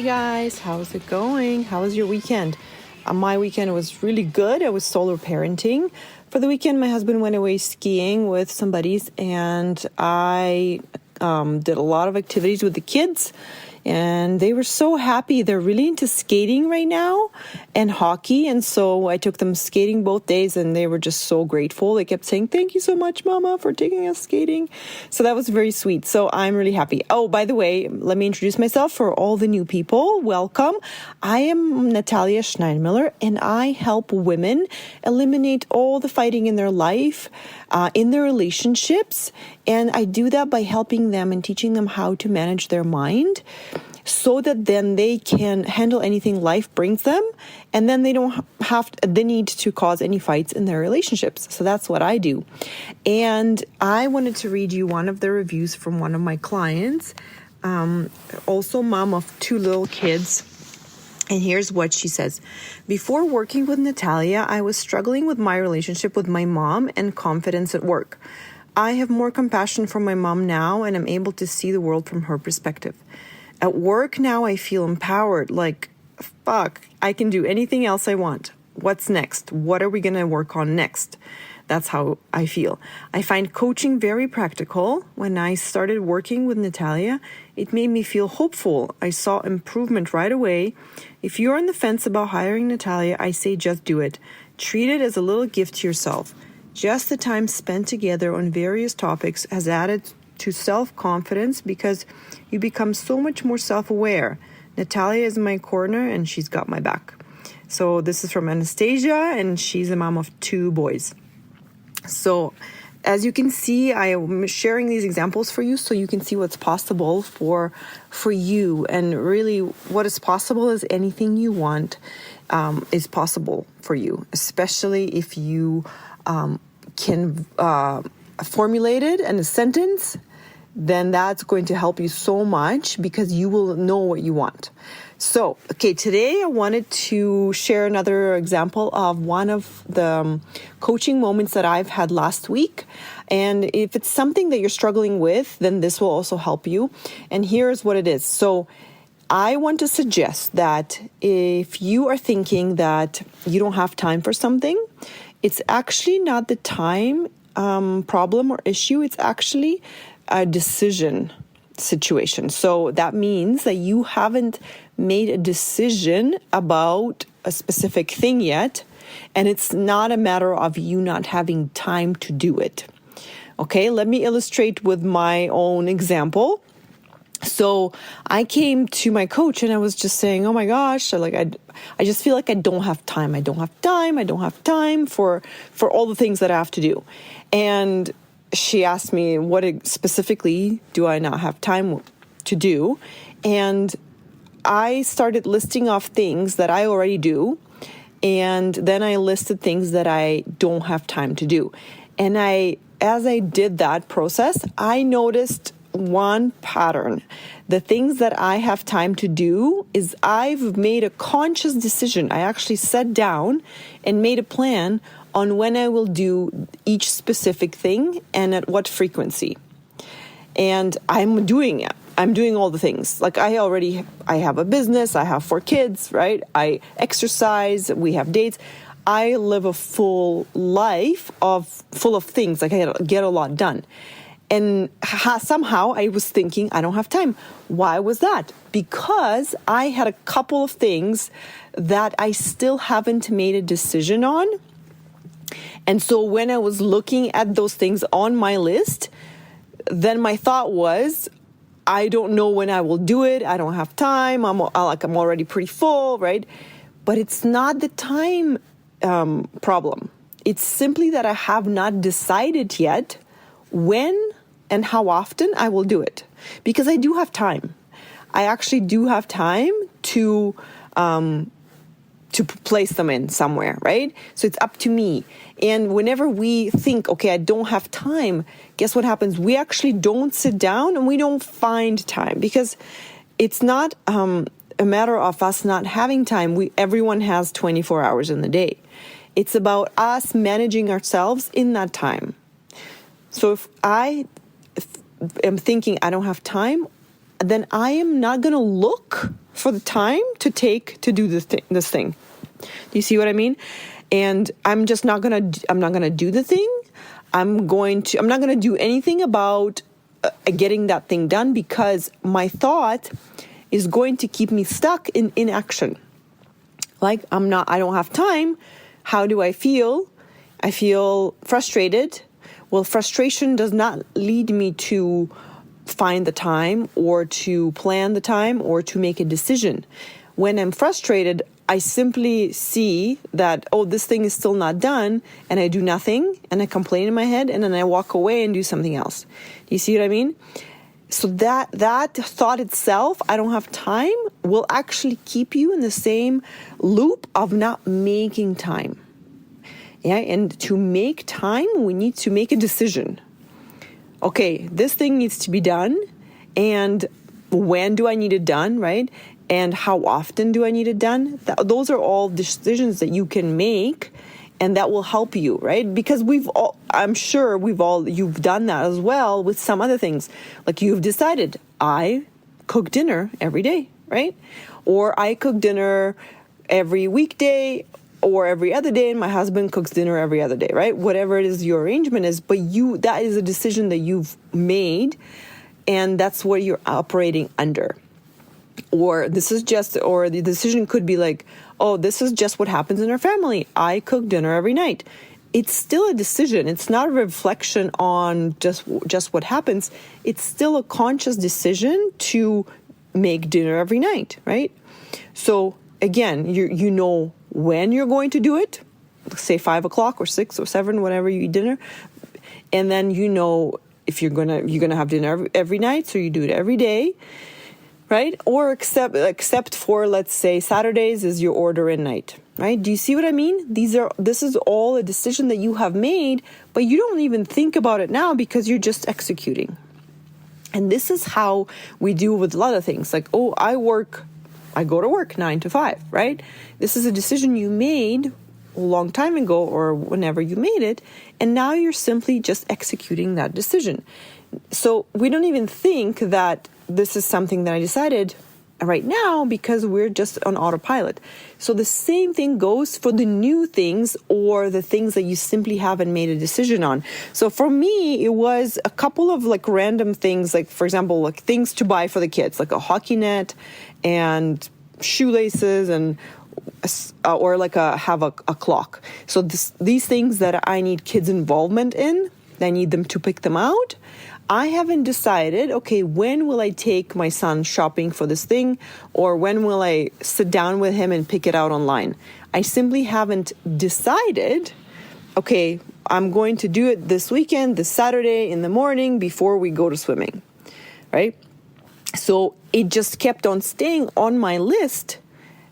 Hey guys, how's it going? How was your weekend? My weekend was really good. I was solo parenting. For the weekend, my husband went away skiing with some buddies, and I did a lot of activities with the kids, and they were so happy. They're really into skating right now and hockey, and so I took them skating both days, and they were just so grateful. They kept saying, "Thank you so much, Mama, for taking us skating." So that was very sweet. So I'm really happy. Oh, by the way, let me introduce myself for all the new people. Welcome. I am Natalia I, and I help women eliminate all the fighting in their life, in their relationships, and I do that by helping them and teaching them how to manage their mind so that then they can handle anything life brings them, and then they don't have the need to cause any fights in their relationships. So that's what I do. And I wanted to read you one of the reviews from one of my clients, also mom of 2 little kids. And here's what she says. Before working with Natalia, I was struggling with my relationship with my mom and confidence at work. I have more compassion for my mom now, and I'm able to see the world from her perspective. At work now, I feel empowered, like, fuck, I can do anything else I want. What's next? What are we going to work on next? That's how I feel. I find coaching very practical. When I started working with Natalia, it made me feel hopeful. I saw improvement right away. If you're on the fence about hiring Natalia, I say just do it. Treat it as a little gift to yourself. Just the time spent together on various topics has added to self-confidence because you become so much more self-aware. Natalia is in my corner and she's got my back. So this is from Anastasia, and she's a mom of 2 boys. So as you can see, I am sharing these examples for you so you can see what's possible for you. And really what is possible is anything you want is possible for you, especially if you can formulate it in a sentence. Then that's going to help you so much because you will know what you want. So, okay, today I wanted to share another example of one of the coaching moments that I've had last week. And if it's something that you're struggling with, then this will also help you. And here's what it is. So I want to suggest that if you are thinking that you don't have time for something, it's actually not the time problem or issue. It's actually a decision situation. So that means that you haven't made a decision about a specific thing yet, and it's not a matter of you not having time to do it. Okay, let me illustrate with my own example. So I came to my coach and I was just saying, oh my gosh, I just feel like I don't have time. I don't have time for all the things that I have to do. And she asked me, what specifically do I not have time to do? And I started listing off things that I already do. And then I listed things that I don't have time to do. And as I did that process, I noticed one pattern. The things that I have time to do is I've made a conscious decision. I actually sat down and made a plan on when I will do each specific thing and at what frequency. And I'm doing it. I'm doing all the things. Like I have a business, I have 4 kids, right? I exercise, we have dates. I live a full life full of things. Like I get a lot done. And somehow I was thinking, I don't have time. Why was that? Because I had a couple of things that I still haven't made a decision on. And so when I was looking at those things on my list, then my thought was, I don't know when I will do it. I don't have time. I'm already pretty full, right? But it's not the time problem. It's simply that I have not decided yet when and how often I will do it, because I do have time. I actually do have time to place them in somewhere, right? So it's up to me. And whenever we think, okay, I don't have time, guess what happens? We actually don't sit down and we don't find time, because it's not a matter of us not having time. Everyone has 24 hours in the day. It's about us managing ourselves in that time. So if I am thinking I don't have time, then I am not going to look for the time to take to do this thing. Do you see what I mean? And I'm not gonna do the thing. I'm not gonna do anything about getting that thing done, because my thought is going to keep me stuck in inaction. Like, I don't have time. How do I feel? I feel frustrated. Well, frustration does not lead me to find the time or to plan the time or to make a decision. When I'm frustrated, I simply see that, oh, this thing is still not done, and I do nothing, and I complain in my head, and then I walk away and do something else. Do you see what I mean? So that thought itself, I don't have time, will actually keep you in the same loop of not making time. Yeah, and to make time, we need to make a decision. Okay, this thing needs to be done, and when do I need it done, right? And how often do I need it done? Those are all decisions that you can make, and that will help you, right? Because you've done that as well with some other things. Like, you've decided, I cook dinner every day, right? Or I cook dinner every weekday or every other day, and my husband cooks dinner every other day, right? Whatever it is your arrangement is, but that is a decision that you've made, and that's what you're operating under. Or the decision could be like, oh, this is just what happens in our family. I cook dinner every night. It's still a decision. It's not a reflection on just what happens. It's still a conscious decision to make dinner every night, right? So again, you know when you're going to do it, say 5 o'clock or 6 or 7, whenever you eat dinner. And then you know if you're gonna have dinner every night, so you do it every day. Right? Or except for, let's say, Saturdays is your order in night, right? Do you see what I mean? This is all a decision that you have made, but you don't even think about it now because you're just executing. And this is how we do with a lot of things. Like, oh, I go to work 9 to 5, right? This is a decision you made a long time ago or whenever you made it, and now you're simply just executing that decision. So we don't even think that this is something that I decided right now because we're just on autopilot. So the same thing goes for the new things or the things that you simply haven't made a decision on. So for me, it was a couple of like random things, like for example, like things to buy for the kids, like a hockey net and shoelaces and or like have a clock. So these things that I need kids' involvement in, I need them to pick them out. I haven't decided, okay, when will I take my son shopping for this thing, or when will I sit down with him and pick it out online? I simply haven't decided, okay, I'm going to do it this weekend, this Saturday in the morning before we go to swimming, right? So it just kept on staying on my list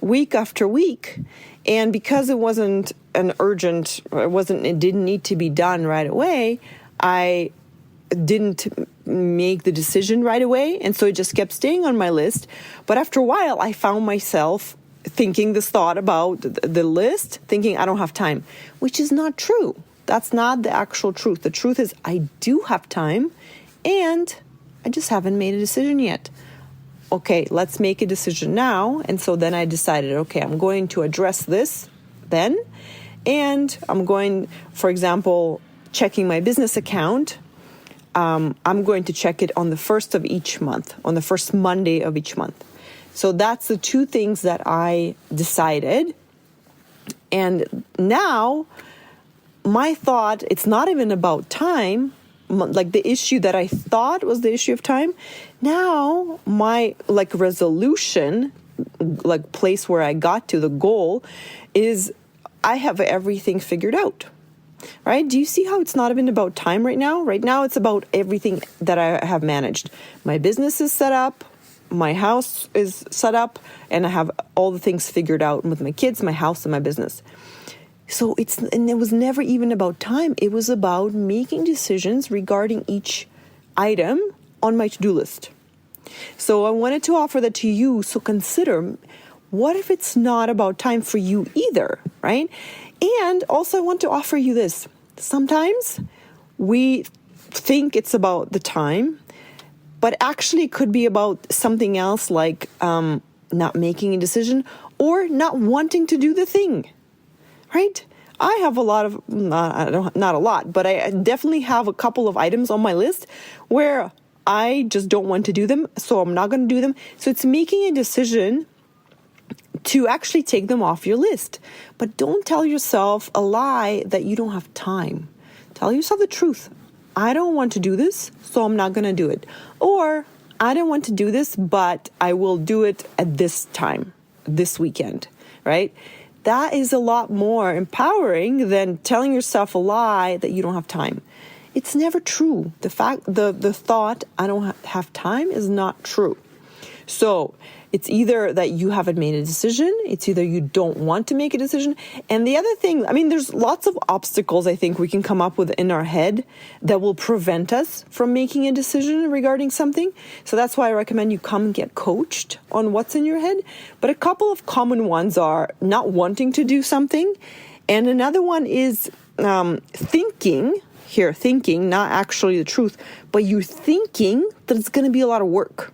week after week. And because it wasn't it didn't need to be done right away, I didn't make the decision right away, and so it just kept staying on my list. But after a while, I found myself thinking this thought about the list, thinking I don't have time, which is not true. That's not the actual truth. The truth is I do have time, and I just haven't made a decision yet. Okay, let's make a decision now. And so then I decided, okay, I'm going to address this then, and I'm going, for example, checking my business account. I'm going to check it on the first of each month, on the first Monday of each month. So that's the two things that I decided. And now my thought, it's not even about time, like the issue that I thought was the issue of time. Now my like resolution, like place where I got to, the goal is I have everything figured out. Right? Do you see how it's not even about time right now? Right now, it's about everything that I have managed. My business is set up, my house is set up, and I have all the things figured out with my kids, my house, and my business. So it was never even about time. It was about making decisions regarding each item on my to-do list. So I wanted to offer that to you. So consider, what if it's not about time for you either, right? And also I want to offer you this. Sometimes we think it's about the time, but actually it could be about something else like not making a decision, or not wanting to do the thing, right? I have a lot of, not a lot, but I definitely have a couple of items on my list where I just don't want to do them, so I'm not going to do them. So it's making a decision to actually take them off your list. But don't tell yourself a lie that you don't have time. Tell yourself the truth. I don't want to do this, so I'm not going to do it. Or I don't want to do this, but I will do it at this time, this weekend, right? That is a lot more empowering than telling yourself a lie that you don't have time. It's never true. The thought, I don't have time, is not true. So it's either that you haven't made a decision, it's either you don't want to make a decision. And the other thing, there's lots of obstacles I think we can come up with in our head that will prevent us from making a decision regarding something. So that's why I recommend you come and get coached on what's in your head. But a couple of common ones are not wanting to do something. And another one is thinking, not actually the truth, but you thinking that it's going to be a lot of work.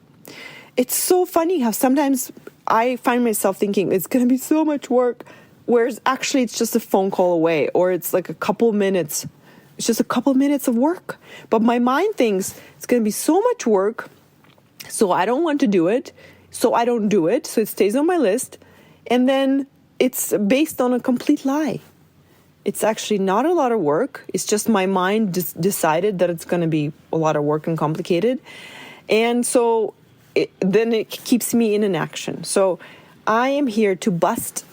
It's so funny how sometimes I find myself thinking it's going to be so much work, whereas actually it's just a phone call away, or it's like a couple minutes. It's just a couple minutes of work. But my mind thinks it's going to be so much work, so I don't want to do it, so I don't do it, so it stays on my list, and then it's based on a complete lie. It's actually not a lot of work. It's just my mind decided that it's going to be a lot of work and complicated. And so then it keeps me in inaction. So I am here to bust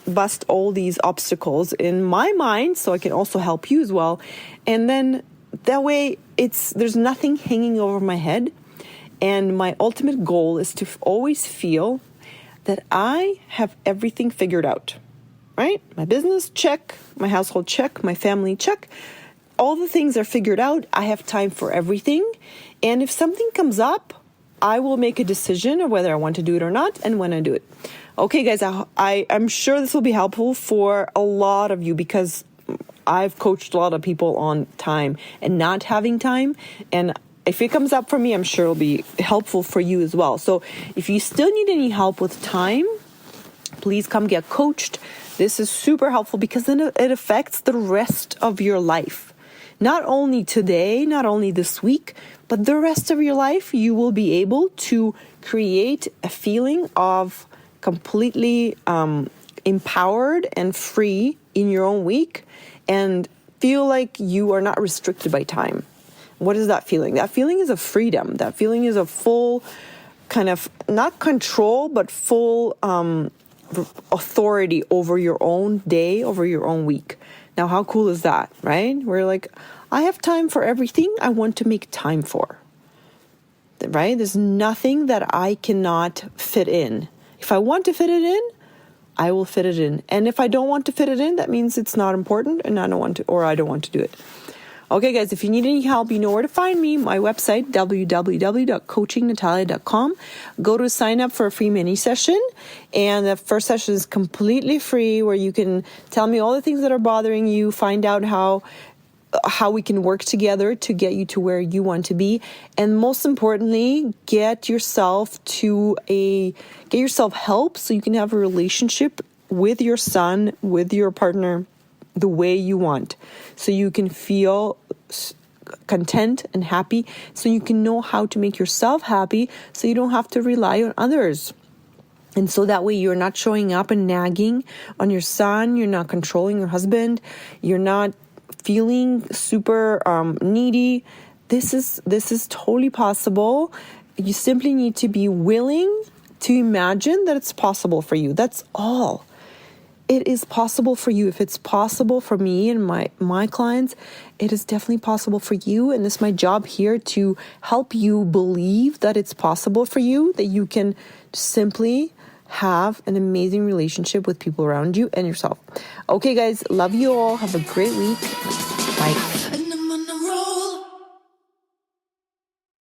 all these obstacles in my mind so I can also help you as well. And then that way there's nothing hanging over my head. And my ultimate goal is to always feel that I have everything figured out, right? My business, check. My household, check. My family, check. All the things are figured out. I have time for everything. And if something comes up, I will make a decision of whether I want to do it or not and when I do it. Okay, guys, I'm sure this will be helpful for a lot of you because I've coached a lot of people on time and not having time. And if it comes up for me, I'm sure it'll be helpful for you as well. So if you still need any help with time, please come get coached. This is super helpful because then it affects the rest of your life. Not only today, not only this week, but the rest of your life, you will be able to create a feeling of completely empowered and free in your own week and feel like you are not restricted by time. What is that feeling? That feeling is a freedom. That feeling is a full kind of, not control, but full authority over your own day, over your own week. Now, how cool is that, right? We're like, I have time for everything I want to make time for, right? There's nothing that I cannot fit in. If I want to fit it in, I will fit it in. And if I don't want to fit it in, that means it's not important and I don't want to do it. Okay, guys, if you need any help, you know where to find me. My website, www.coachingnatalia.com. Go to sign up for a free mini session. And the first session is completely free where you can tell me all the things that are bothering you, find out how we can work together to get you to where you want to be. And most importantly, get yourself help so you can have a relationship with your son, with your partner, the way you want, so you can feel content and happy, so you can know how to make yourself happy, so you don't have to rely on others. And so that way you're not showing up and nagging on your son, you're not controlling your husband, you're not feeling super needy. This is totally possible. You simply need to be willing to imagine that it's possible for you. That's all. It is possible for you. If it's possible for me and my clients, it is definitely possible for you. And it's my job here to help you believe that it's possible for you, that you can simply have an amazing relationship with people around you and yourself. Okay, guys, love you all. Have a great week. Bye.